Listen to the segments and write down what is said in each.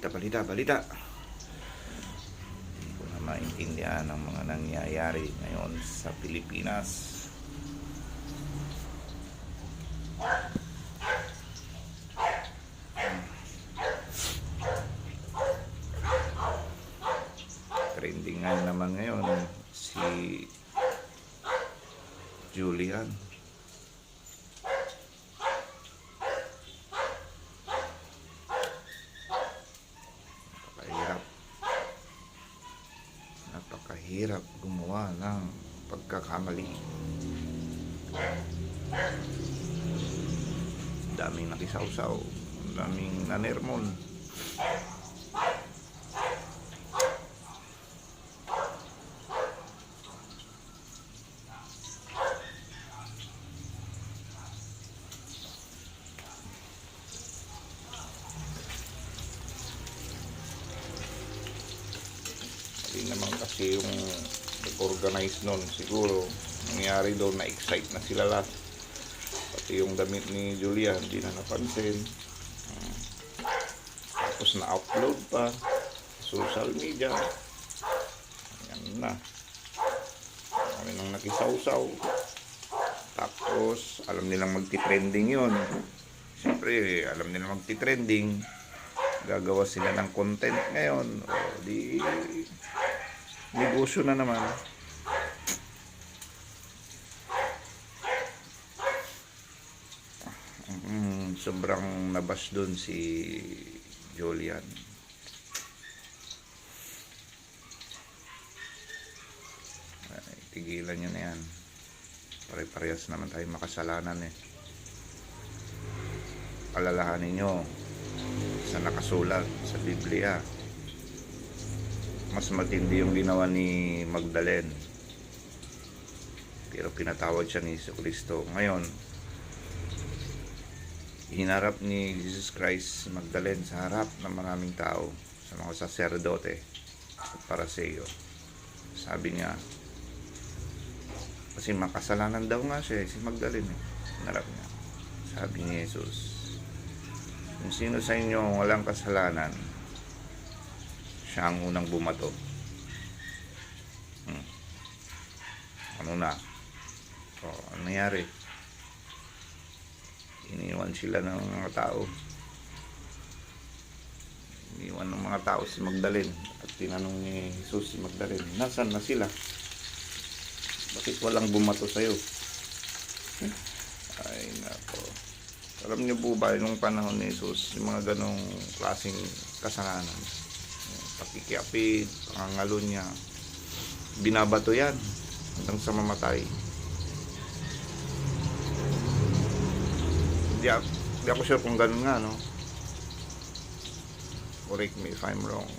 balita. Hindi ko na maintindihan ang mga nangyayari ngayon sa Pilipinas. Trending nga naman ngayon si Julian. Napakahirap gumawa ng pagkakamali. Daming nakisawsaw, daming nanermon. Hindi naman kasi yung nag-organize nun, siguro nangyari doon, na-excite na sila lahat, pati yung damit ni Julia hindi na napansin. Tapos na-upload pa social media, yan na, kami nang nakisawsaw. Tapos alam nilang magti-trending yun, siyempre alam nilang magti-trending, gagawa sila ng content ngayon, o di negosyo na naman. Sobrang nabas dun si Julian. Ay, tigilan nyo na yan. Pare-parehas naman tayo makasalanan eh. Alalahanin nyo sa nakasulat sa Biblia. Mas matindi yung ginawa ni Magdalene, pero pinatawad siya ni Jesucristo. Ngayon, hinarap ni Jesus Christ si Magdalene sa harap ng maraming tao, sa mga saserdote at Pariseo. Sabi niya, kasi makasalanan daw nga siya si Magdalene eh. Hinarap niya, sabi ni Jesus, kung sino sa inyo walang kasalanan, siya ang unang bumato. Ano na? Ano nangyari? Iniwan sila ng mga tao. Iniwan ng mga tao si Magdalene. At tinanong ni Jesus si Magdalene, nasaan na sila? Bakit walang bumato sa'yo? Ay nako. Alam niyo po ba, nung panahon ni Jesus, yung mga ganong klaseng kasalanan, pakikiapid, pangangalo niya, binabato yan hanggang sa mamatay. Hindi ako sure kung ganun nga, no? Correct me if I'm wrong.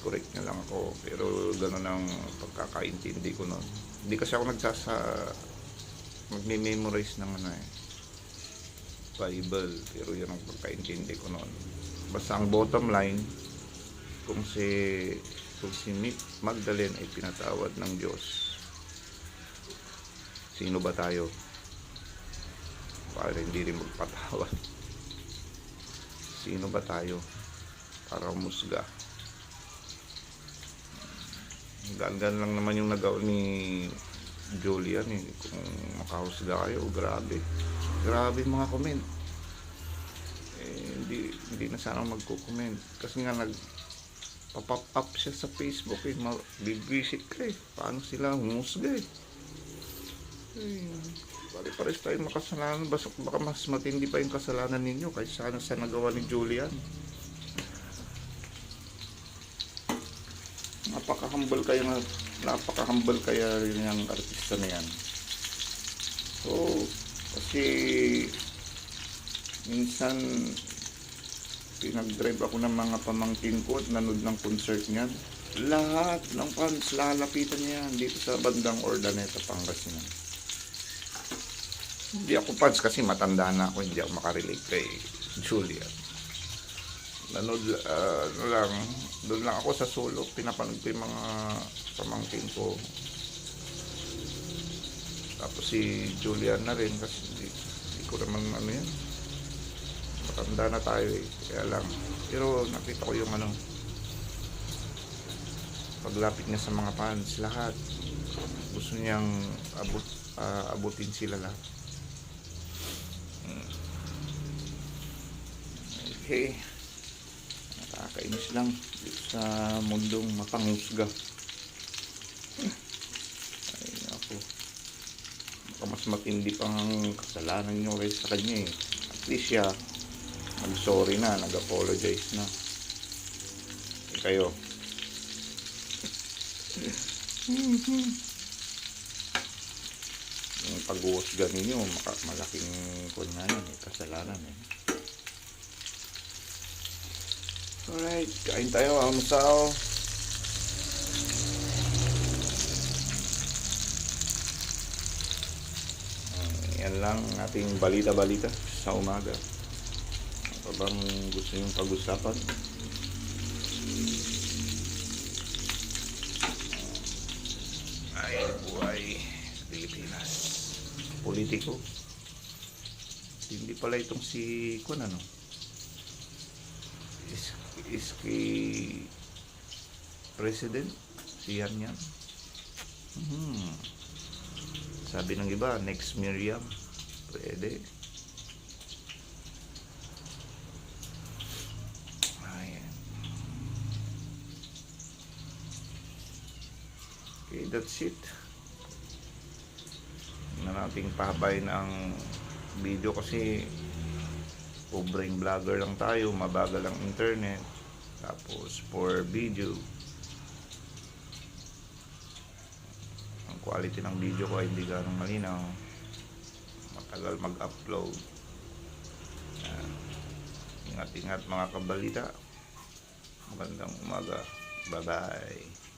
Correct niya lang ako, pero ganun ang pagkakaintindi ko nun. Hindi kasi ako magme-memorize ng Bible, pero yun ang pagkaintindi ko nun. Basta ang bottom line, kung si Magdalene ay pinatawad ng Diyos, sino ba tayo para hindi rin magpatawad? Sino ba tayo para umusga? Gangan lang naman yung nagawa ni Julian eh. Kung makahusga kayo, grabe mga comment. Hindi na sana magko-comment kasi nga nag-pop up siya sa Facebook eh. Bibwisit ka eh. Paano sila humusga eh. Pare-pares tayo makasalanan. Baka mas matindi pa yung kasalanan ninyo kaysa sana sa nagawa ni Julian. Napaka-humble kaya yung artista na yan. So kasi minsan pinag-drive ako ng mga pamangkin ko at nanood ng concert niyan. Lahat ng fans lalapitan niya dito sa bandang Ordaneta, Pangasinan. Hindi ako fans kasi matanda na ako, hindi ako makarelate kay Julia. Nanood doon lang ako sa solo, pinapanood ko yung mga pamangkin ko. Tapos si Julian na rin kasi hindi ko naman Tanda na tayo eh. Kaya lang. Pero nakita ko yung paglapit niya sa mga fans, lahat. Gusto niyang abutin sila lahat. Okay. Nakakainis lang sa mundong mapangusga. Ay, ako. Baka mas matindi pang kasalanan nyo kaysa sa kanya eh. At least siya, mag-sorry na, nag-apologize na. Eh, kayo. Yung pag-uusga ninyo, malaking kunyanan eh, kasalanan eh. Alright, kain tayo, almusal. Yan lang ang ating balita-balita sa umaga. Ano pa bang gusto niyong pag-usapan? Ay, buhay Pilipinas. Politiko. Hindi pala itong si Kun Iski President. Si Yan. Sabi ng iba, next Miriam. Pwede. Ayan. Okay, that's it. Na nating pahabayin ang video kasi pobreng vlogger lang tayo, mabagal ang internet. Tapos for video, ang quality ng video ko ay hindi ganong malinaw, matagal mag-upload. Ingat-ingat mga kabalita. Magandang umaga. Bye bye.